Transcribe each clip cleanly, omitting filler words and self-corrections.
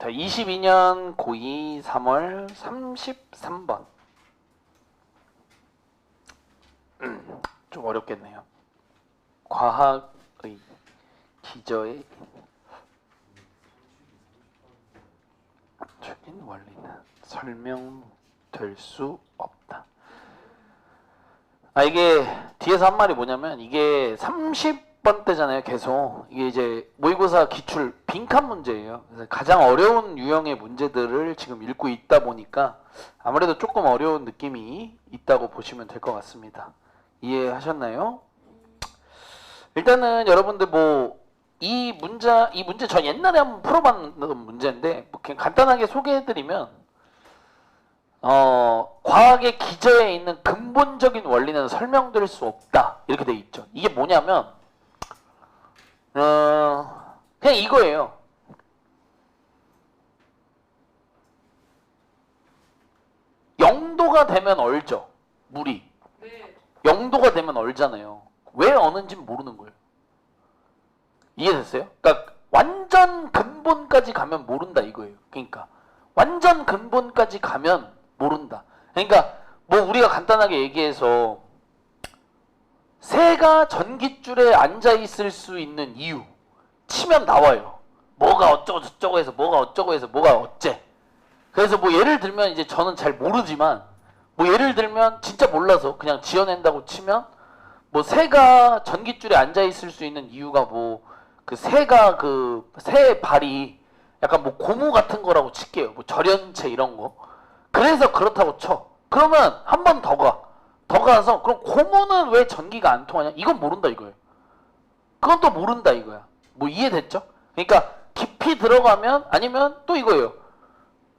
자, 22년 고2 3월 33번. 좀 어렵겠네요. 과학의 기저에 적인 원리는 설명될 수 없다. 이게 뒤에서 한 말이 뭐냐면, 이게 30번대잖아요. 계속 이게 이제 모의고사 기출 빈칸 문제예요. 그래서 가장 어려운 유형의 문제들을 지금 읽고 있다 보니까 아무래도 조금 어려운 느낌이 있다고 보시면 될 것 같습니다. 이해하셨나요? 일단은 여러분들 이 문제 저 옛날에 한번 풀어봤던 문제인데 그냥 간단하게 소개해드리면, 과학의 기저에 있는 근본적인 원리는 설명될 수 없다 이렇게 돼 있죠. 이게 뭐냐면 그냥 이거예요. 영도가 되면 얼죠. 물이. 네. 영도가 되면 얼잖아요. 왜 어는지 모르는 거예요. 이해됐어요? 그러니까 완전 근본까지 가면 모른다 이거예요. 그러니까 완전 근본까지 가면 모른다. 그러니까 우리가 간단하게 얘기해서 새가 전깃줄에 앉아 있을 수 있는 이유 치면 나와요. 뭐가 어쩌고 저쩌고 해서 뭐가 어쩌고 해서 뭐가 어째. 그래서 예를 들면 이제 저는 잘 모르지만 예를 들면 진짜 몰라서 그냥 지어낸다고 치면 새가 전깃줄에 앉아 있을 수 있는 이유가 그 새가 새 발이 약간 고무 같은 거라고 칠게요. 절연체 이런 거. 그래서 그렇다고 쳐. 그러면 한 번 더 가서 그럼 고무는 왜 전기가 안 통하냐? 이건 모른다 이거예요. 그건 또 모른다 이거야. 이해됐죠? 그러니까 깊이 들어가면 아니면 또 이거예요.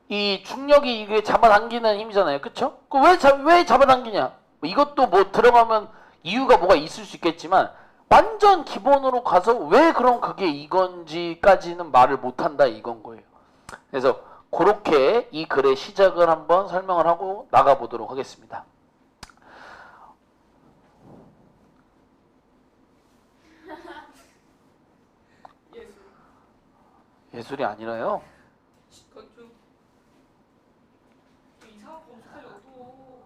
이 중력이 이게 잡아당기는 힘이잖아요. 그쵸? 왜 잡아당기냐? 이것도 들어가면 이유가 뭐가 있을 수 있겠지만 완전 기본으로 가서 왜 그럼 그게 이건지까지는 말을 못한다 이건 거예요. 그래서 그렇게 이 글의 시작을 한번 설명을 하고 나가보도록 하겠습니다. 예술이 아니라요. 좀 이상한 거 검색하려고 또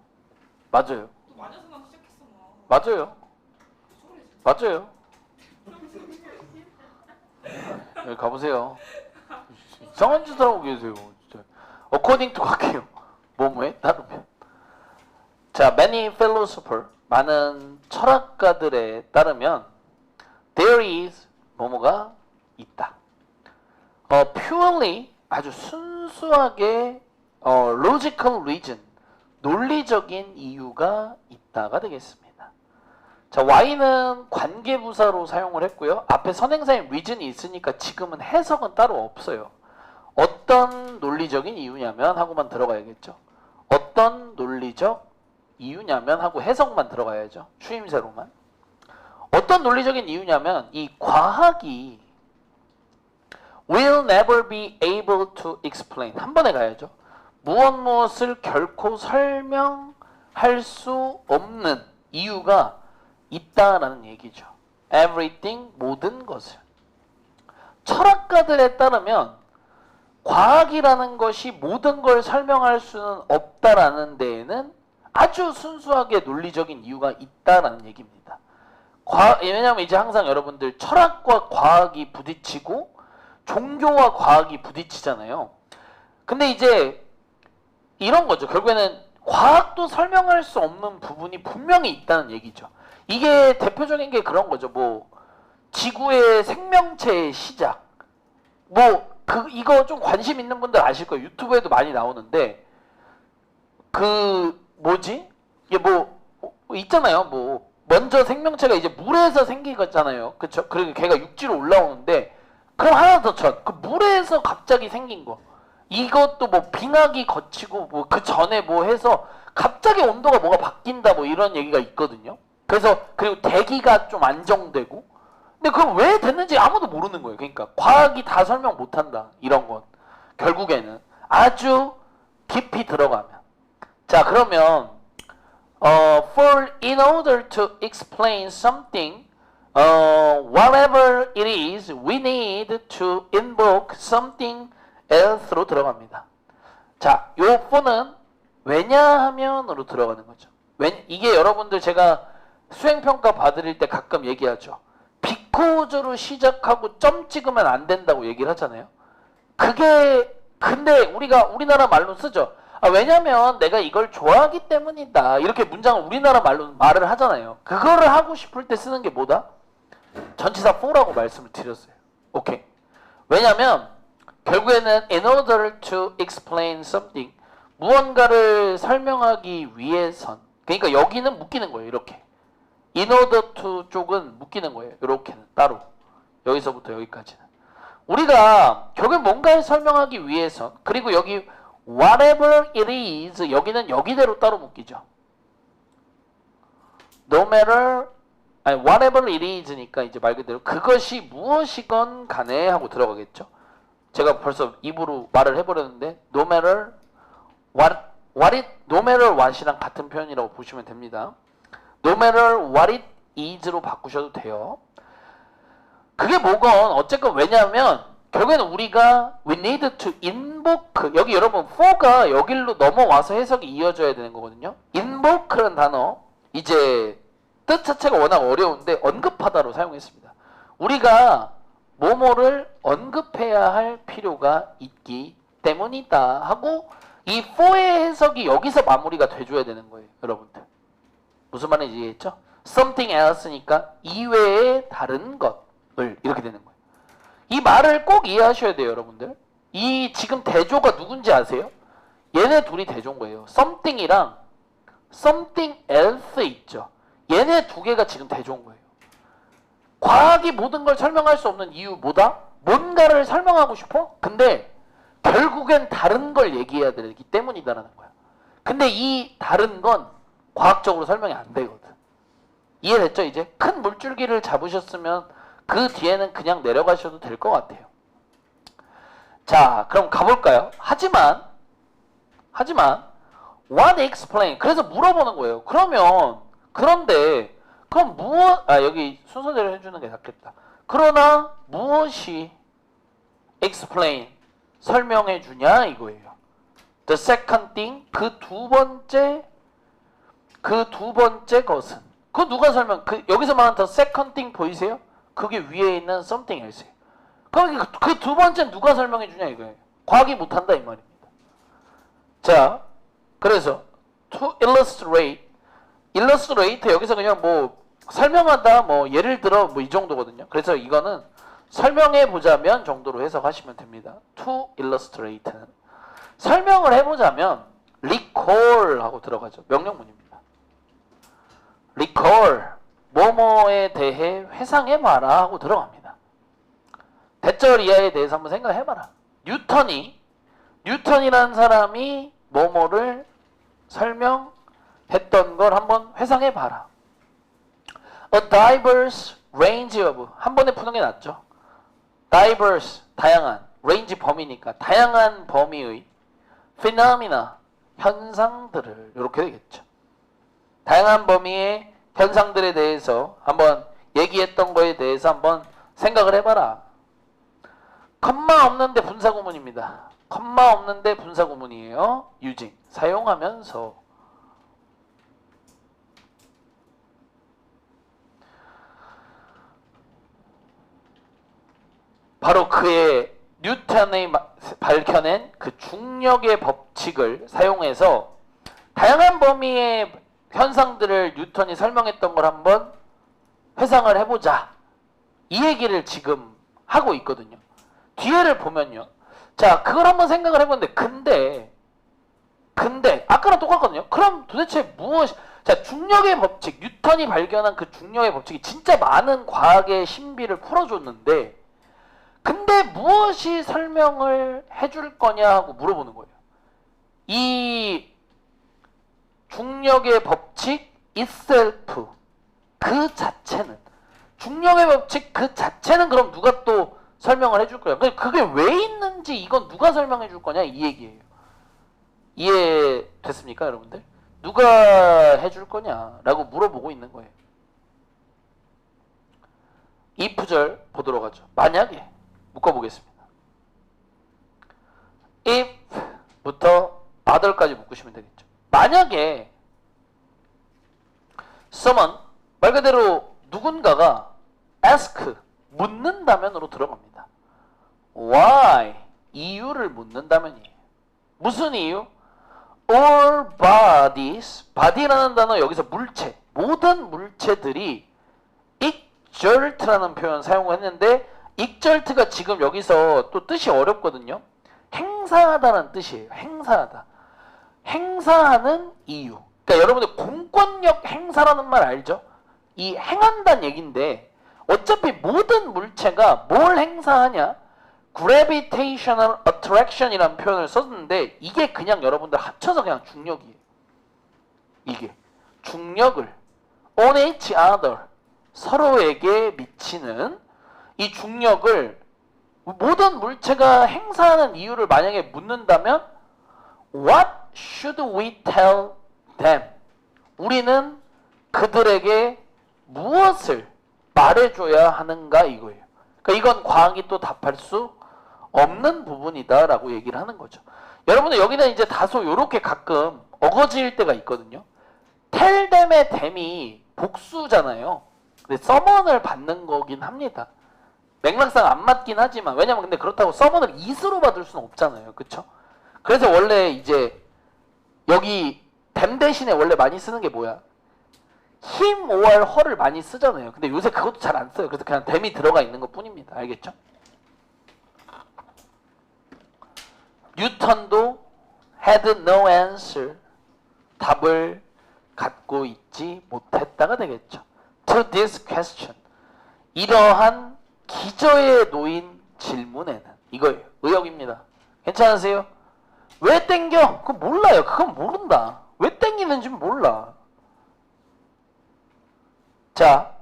맞아요. 마녀 생각 시작했어 막. 맞아요. 소리 진짜. 맞아요. 여기 가보세요. 이상한 짓을 하고 계세요. 진짜. According to 갈게요. 뭐뭐에 따르면. 자, many philosopher 많은 철학가들에 따르면 there is 뭐뭐가 있다. purely 아주 순수하게 logical reason 논리적인 이유가 있다가 되겠습니다. 자, Y는 관계부사로 사용을 했고요. 앞에 선행사인 reason이 있으니까 지금은 해석은 따로 없어요. 어떤 논리적인 이유냐면 하고만 들어가야겠죠. 어떤 논리적 이유냐면 하고 해석만 들어가야죠. 추임새로만. 어떤 논리적인 이유냐면 이 과학이 will never be able to explain. 한 번에 가야죠. 무엇을 결코 설명할 수 없는 이유가 있다라는 얘기죠. everything, 모든 것을. 철학가들에 따르면 과학이라는 것이 모든 걸 설명할 수는 없다라는 데에는 아주 순수하게 논리적인 이유가 있다라는 얘기입니다. 왜냐하면 이제 항상 여러분들 철학과 과학이 부딪히고 종교와 과학이 부딪히잖아요. 근데 이제 이런 거죠. 결국에는 과학도 설명할 수 없는 부분이 분명히 있다는 얘기죠. 이게 대표적인 게 그런 거죠. 지구의 생명체의 시작. 이거 좀 관심 있는 분들 아실 거예요. 유튜브에도 많이 나오는데 이게 있잖아요. 먼저 생명체가 이제 물에서 생기겠잖아요. 그쵸? 그리고 걔가 육지로 올라오는데 그럼 하나 더 그 물에서 갑자기 생긴 거. 이것도 빙하기 거치고 그 전에 해서 갑자기 온도가 뭐가 바뀐다 이런 얘기가 있거든요. 그리고 대기가 좀 안정되고. 근데 그럼 왜 됐는지 아무도 모르는 거예요. 그러니까 과학이 다 설명 못한다. 이런 건 결국에는 아주 깊이 들어가면. 자, 그러면 in order to explain something, whatever it is, we need to invoke something else로 들어갑니다. 자, 요 for는 왜냐하면으로 들어가는 거죠. 이게 여러분들 제가 수행평가 받을 때 가끔 얘기하죠. because로 시작하고 점 찍으면 안 된다고 얘기를 하잖아요. 그게 근데 우리가 우리나라 말로 쓰죠. 왜냐면 내가 이걸 좋아하기 때문이다. 이렇게 문장을 우리나라 말로 말을 하잖아요. 그거를 하고 싶을 때 쓰는 게 뭐다? 전치사 for라고 말씀을 드렸어요. 오케이. 왜냐면 결국에는 in order to explain something 무언가를 설명하기 위해선 그러니까 여기는 묶이는 거예요. 이렇게 in order to 쪽은 묶이는 거예요. 이렇게는 따로 여기서부터 여기까지는 우리가 결국 뭔가를 설명하기 위해선 그리고 여기 whatever it is 여기는 여기대로 따로 묶이죠. no matter whatever it is니까 이제 말 그대로 그것이 무엇이건 간에 하고 들어가겠죠. 제가 벌써 입으로 말을 해버렸는데 no matter no matter what이랑 같은 표현이라고 보시면 됩니다. no matter what it is로 바꾸셔도 돼요. 그게 뭐건 어쨌건 왜냐하면 결국에는 우리가 we need to invoke 여기 여러분 for가 여기로 넘어와서 해석이 이어져야 되는 거거든요. invoke라는 단어 이제 뜻 자체가 워낙 어려운데 언급하다로 사용했습니다. 우리가 뭐뭐를 언급해야 할 필요가 있기 때문이다 하고 이 for의 해석이 여기서 마무리가 돼줘야 되는 거예요. 여러분들 무슨 말인지 이해했죠? something else니까 이외의 다른 것을 이렇게 되는 거예요. 이 말을 꼭 이해하셔야 돼요. 여러분들 이 지금 대조가 누군지 아세요? 얘네 둘이 대조인 거예요. something이랑 something else 있죠. 얘네 두 개가 지금 대조인 거예요. 과학이 모든 걸 설명할 수 없는 이유 뭐다? 뭔가를 설명하고 싶어? 근데 결국엔 다른 걸 얘기해야 되기 때문이다라는 거야. 근데 이 다른 건 과학적으로 설명이 안 되거든. 이해됐죠? 이제 큰 물줄기를 잡으셨으면 그 뒤에는 그냥 내려가셔도 될 것 같아요. 자, 그럼 가볼까요? 하지만 what explain 그래서 물어보는 거예요. 그런데 그럼 여기 순서대로 해주는 게 낫겠다. 그러나 무엇이 explain 설명해 주냐 이거예요. The second thing 그 두 번째 것은 그 누가 여기서 말하는 the second thing 보이세요? 그게 위에 있는 something else예요. 그럼 그 두 번째 누가 설명해 주냐 이거예요. 과학이 못한다 이 말입니다. 자, 그래서 to illustrate 여기서 그냥 뭐 설명하다 뭐 예를 들어 뭐 이 정도거든요. 그래서 이거는 설명해 보자면 정도로 해석하시면 됩니다. to illustrate는 설명을 해보자면 recall 하고 들어가죠. 명령문입니다. recall 뭐뭐에 대해 회상해봐라 하고 들어갑니다. 대절 이하에 대해서 한번 생각해봐라. 뉴턴이라는 사람이 뭐뭐를 설명했던 걸 한번 회상해봐라. A diverse range of 한 번에 푸는 게 낫죠. diverse 다양한 range 범위니까 다양한 범위의 phenomena 현상들을 이렇게 되겠죠. 다양한 범위의 현상들에 대해서 한번 얘기했던 거에 대해서 한번 생각을 해봐라. 컴마 없는데 분사구문입니다. 컴마 없는데 분사구문이에요. using 사용하면서 바로 그의 뉴턴이 밝혀낸 그 중력의 법칙을 사용해서 다양한 범위의 현상들을 뉴턴이 설명했던 걸 한번 회상을 해보자. 이 얘기를 지금 하고 있거든요. 뒤에를 보면요. 자, 그걸 한번 생각을 해보는데 근데 아까랑 똑같거든요. 그럼 도대체 자, 중력의 법칙, 뉴턴이 발견한 그 중력의 법칙이 진짜 많은 과학의 신비를 풀어줬는데 근데 무엇이 설명을 해줄 거냐 하고 물어보는 거예요. 이 중력의 법칙 itself 그 자체는 중력의 법칙 그 자체는 그럼 누가 또 설명을 해줄 거야. 그게 왜 있는지 이건 누가 설명해 줄 거냐 이 얘기예요. 이해됐습니까 여러분들? 누가 해줄 거냐라고 물어보고 있는 거예요. if 절 보도록 하죠. 만약에 묶어보겠습니다. bothers까지 묶으시면 되겠죠. 만약에 someone 말 그대로 누군가가 ask 묻는다면으로 들어갑니다. why 이유를 묻는다면이에요. 무슨 이유? all bodies body라는 단어 여기서 물체 모든 물체들이 exert라는 표현 사용했는데 exert가 지금 여기서 또 뜻이 어렵거든요. 행사하다는 뜻이에요. 행사하다. 행사하는 이유. 그러니까 여러분들 공권력 행사라는 말 알죠? 이 행한다는 얘기인데 어차피 모든 물체가 뭘 행사하냐? gravitational attraction이라는 표현을 썼는데 이게 그냥 여러분들 합쳐서 그냥 중력이에요. 이게 중력을 on each other 서로에게 미치는 이 중력을 모든 물체가 행사하는 이유를 만약에 묻는다면 What should we tell them? 우리는 그들에게 무엇을 말해줘야 하는가 이거예요. 그러니까 이건 과학이 또 답할 수 없는 부분이다라고 얘기를 하는 거죠. 여러분들 여기는 이제 다소 요렇게 가끔 어거지일 때가 있거든요. tell them의 them이 복수잖아요. 근데 서먼을 받는 거긴 합니다. 맥락상 안 맞긴 하지만 왜냐면 근데 그렇다고 서먼을 is로 받을 수는 없잖아요. 그쵸? 그래서 원래 이제 여기 them 대신에 원래 많이 쓰는 게 뭐야? him or her를 많이 쓰잖아요. 근데 요새 그것도 잘 안 써요. 그래서 그냥 them이 들어가 있는 것 뿐입니다. 알겠죠? 뉴턴도 had no answer 답을 갖고 있지 못했다가 되겠죠. To this question 이러한 기저에 놓인 질문에는 이거예요. 의역입니다. 괜찮으세요? 왜 땡겨? 그건 몰라요. 그건 모른다. 왜 땡기는지 몰라. 자,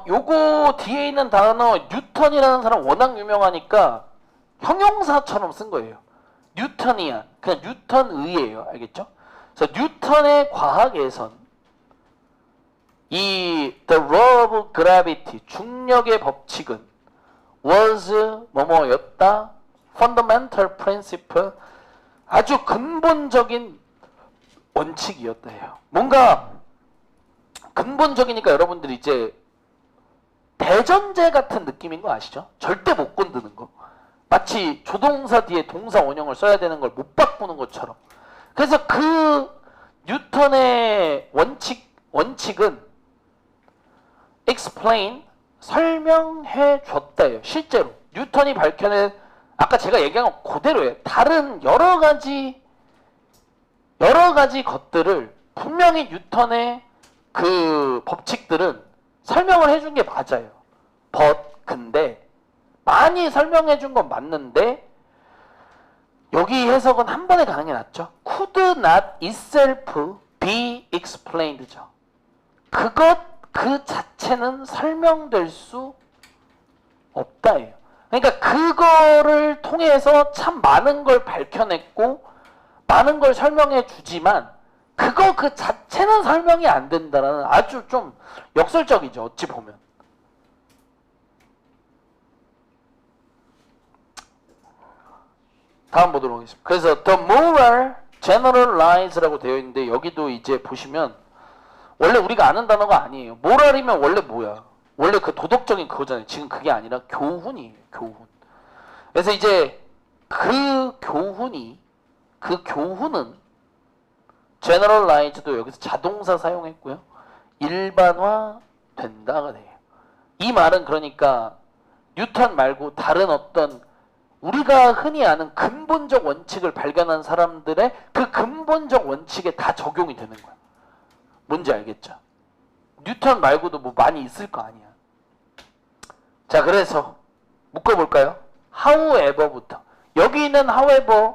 요거 뒤에 있는 단어 뉴턴이라는 사람 워낙 유명하니까 형용사처럼 쓴 거예요. 뉴턴이야. 그냥 뉴턴의예요. 알겠죠? 그래서 뉴턴의 과학에선 이 the law of gravity 중력의 법칙은 was 뭐뭐였다. fundamental principle 아주 근본적인 원칙이었다 해요. 뭔가 근본적이니까 여러분들이 이제 대전제 같은 느낌인 거 아시죠? 절대 못 건드는 거. 마치 조동사 뒤에 동사 원형을 써야 되는 걸 못 바꾸는 것처럼. 그래서 그 뉴턴의 원칙은 explain 설명해 줬다예요. 실제로 뉴턴이 밝혀낸 아까 제가 얘기한 건 그대로예요. 다른 여러 가지 것들을 분명히 뉴턴의 그 법칙들은 설명을 해준 게 맞아요. 근데 많이 설명해 준 건 맞는데 여기 해석은 한 번에 가는 게 낫죠. could not itself be explained죠. 그 자체는 설명될 수 없다예요. 그러니까 그거를 통해서 참 많은 걸 밝혀냈고 많은 걸 설명해 주지만 그 자체는 설명이 안 된다라는 아주 좀 역설적이죠. 어찌 보면. 다음 보도록 하겠습니다. 그래서 the moral generalize라고 되어 있는데 여기도 이제 보시면 원래 우리가 아는 단어가 아니에요. moral이면 원래 뭐야? 원래 그 도덕적인 그거잖아요. 지금 그게 아니라 교훈이에요. 교훈. 그래서 이제 그 교훈은 generalize도 여기서 자동사 사용했고요. 일반화 된다가 돼요. 이 말은 그러니까 뉴턴 말고 다른 어떤 우리가 흔히 아는 근본적 원칙을 발견한 사람들의 그 근본적 원칙에 다 적용이 되는 거야. 뭔지 알겠죠? 뉴턴 말고도 뭐 많이 있을 거 아니야. 자, 그래서 묶어볼까요? however부터. 여기 있는 however,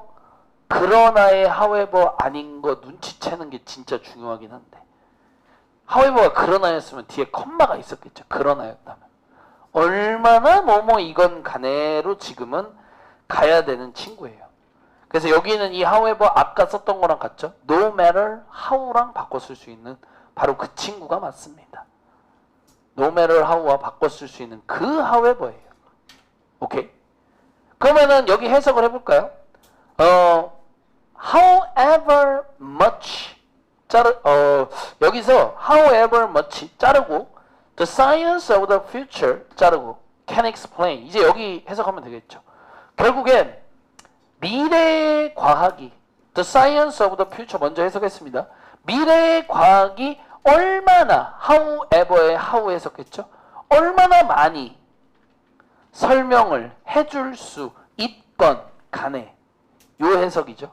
그러나의 however 아닌 거 눈치채는 게 진짜 중요하긴 한데 however가 그러나였으면 뒤에 컴마가 있었겠죠. 그러나였다면. 얼마나 뭐뭐 이건 간에로 지금은 가야 되는 친구예요. 그래서 여기는 이 however 아까 썼던 거랑 같죠? no matter how랑 바꿔 쓸 수 있는 바로 그 친구가 맞습니다. no matter how와 바꿔 쓸 수 있는 그 however예요. 오케이? 그러면은 여기 해석을 해볼까요? however much 여기서 however much 자르고 the science of the future 자르고 can explain 이제 여기 해석하면 되겠죠. 결국엔 미래의 과학이 the science of the future 먼저 해석했습니다. 미래의 과학이 얼마나 however의 how 해석했죠. 얼마나 많이 설명을 해줄 수 있건 간에 요 해석이죠.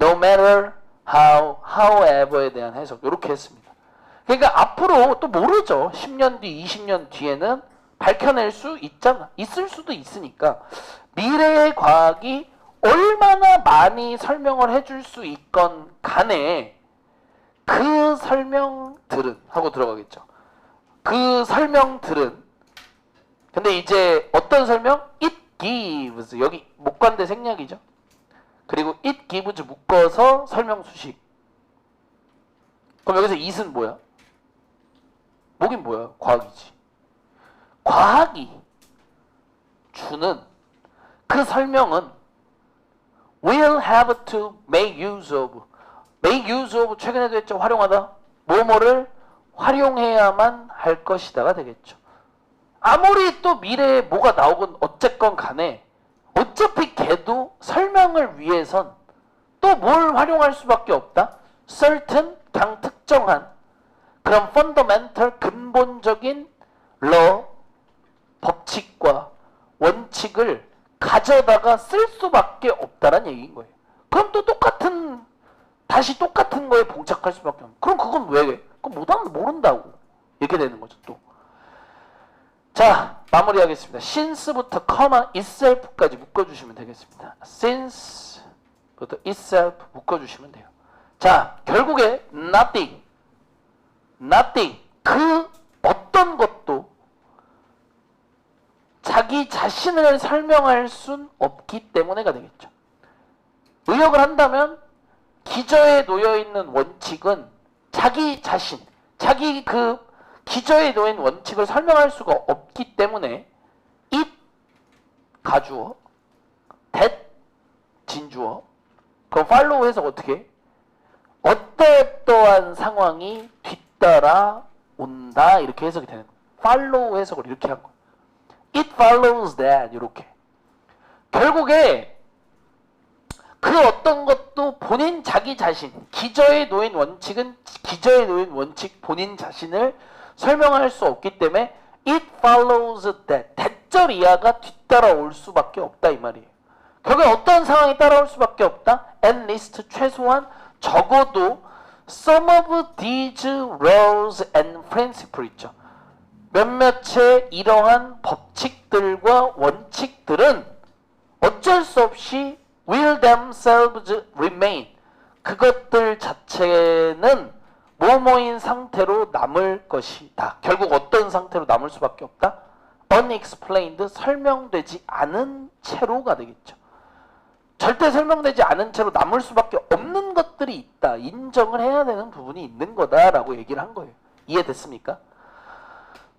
No matter how, however에 대한 해석 이렇게 했습니다. 그러니까 앞으로 또 모르죠. 10년 뒤, 20년 뒤에는 밝혀낼 수 있을 수도 있으니까 미래의 과학이 얼마나 많이 설명을 해줄 수 있건 간에 그 설명들은 하고 들어가겠죠. 그 설명들은 근데 이제 어떤 설명? It gives 여기 목관대 생략이죠. 그리고 it gives 묶어서 설명 수식. 그럼 여기서 it은 뭐야? 뭐긴 뭐야? 과학이지. 과학이 주는 그 설명은 will have to make use of. make use of 최근에도 했죠. 활용하다. 뭐뭐를 활용해야만 할 것이다가 되겠죠. 아무리 또 미래에 뭐가 나오건 어쨌건 간에 어차피 걔도 설명을 위해선 또 뭘 활용할 수밖에 없다. certain 그냥 특정한 그런 fundamental 근본적인 law 법칙과 원칙을 가져다가 쓸 수밖에 없다는 얘기인 거예요. 그럼 또 다시 똑같은 거에 봉착할 수밖에 없는. 그럼 그건 왜? 그건 모른다고 이렇게 되는 거죠 또. 자 마무리하겠습니다. since부터 comma itself까지 묶어주시면 되겠습니다. since부터 itself 묶어주시면 돼요. 자 결국에 nothing 그 어떤 것도 자기 자신을 설명할 순 없기 때문에가 되겠죠. 의역을 한다면 기저에 놓여있는 원칙은 자기 자신 자기 그 기저에 놓인 원칙을 설명할 수가 없기 때문에 it 가주어 that 진주어 그럼 follow 해석 어떻게 어떠한 상황이 뒤따라 온다 이렇게 해석이 되는 거예요. follow 해석을 이렇게 한 거예요. It follows that 이렇게 결국에 그 어떤 것도 본인 자기 자신 기저에 놓인 원칙은 기저에 놓인 원칙 본인 자신을 설명할 수 없기 때문에 it follows that 대절 이하가 뒤따라올 수밖에 없다 이 말이에요. 결국에 어떤 상황이 따라올 수밖에 없다? at least 최소한 적어도 some of these rules and principles 있죠. 몇몇의 이러한 법칙들과 원칙들은 어쩔 수 없이 will themselves remain 그것들 자체는 뭐뭐인 상태로 남을 것이다. 결국 어떤 상태로 남을 수밖에 없다? unexplained 설명되지 않은 채로가 되겠죠. 절대 설명되지 않은 채로 남을 수밖에 없는 것들이 있다. 인정을 해야 되는 부분이 있는 거다라고 얘기를 한 거예요. 이해됐습니까?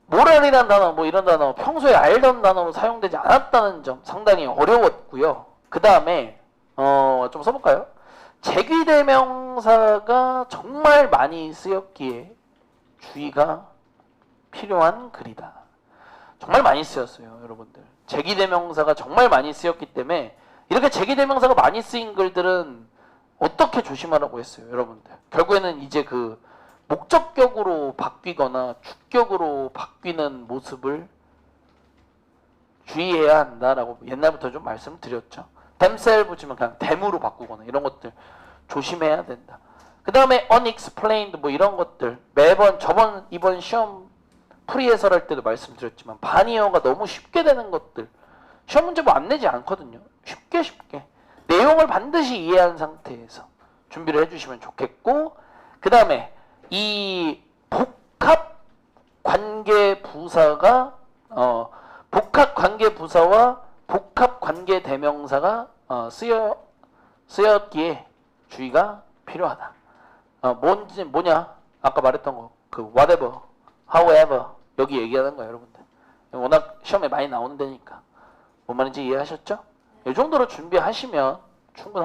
모랄이라는 단어 뭐 이런 단어 평소에 알던 단어로 사용되지 않았다는 점 상당히 어려웠고요. 그 다음에 좀 써볼까요? 제귀대명사가 정말 많이 쓰였기에 주의가 필요한 글이다. 정말 많이 쓰였어요 여러분들. 제귀대명사가 정말 많이 쓰였기 때문에 이렇게 제귀대명사가 많이 쓰인 글들은 어떻게 조심하라고 했어요 여러분들. 결국에는 이제 그 목적격으로 바뀌거나 주격으로 바뀌는 모습을 주의해야 한다라고 옛날부터 좀 말씀드렸죠. themselves면 그냥 them으로 바꾸거나 이런 것들 조심해야 된다. 그 다음에 unexplained 뭐 이런 것들 매번 이번 시험 풀이 해설할 때도 말씀드렸지만 반이어가 너무 쉽게 되는 것들 시험 문제 뭐 안 내지 않거든요. 쉽게 내용을 반드시 이해한 상태에서 준비를 해주시면 좋겠고 그 다음에 이 복합 관계 부사가 복합 관계 부사와 복합 관계 대명사가 쓰였기에 주의가 필요하다. 뭐냐? 아까 말했던 거 그 whatever, however 여기 얘기하는 거예요, 여러분들. 워낙 시험에 많이 나오는 데니까. 뭔 말인지 이해하셨죠? 이 정도로 준비하시면 충분합니다.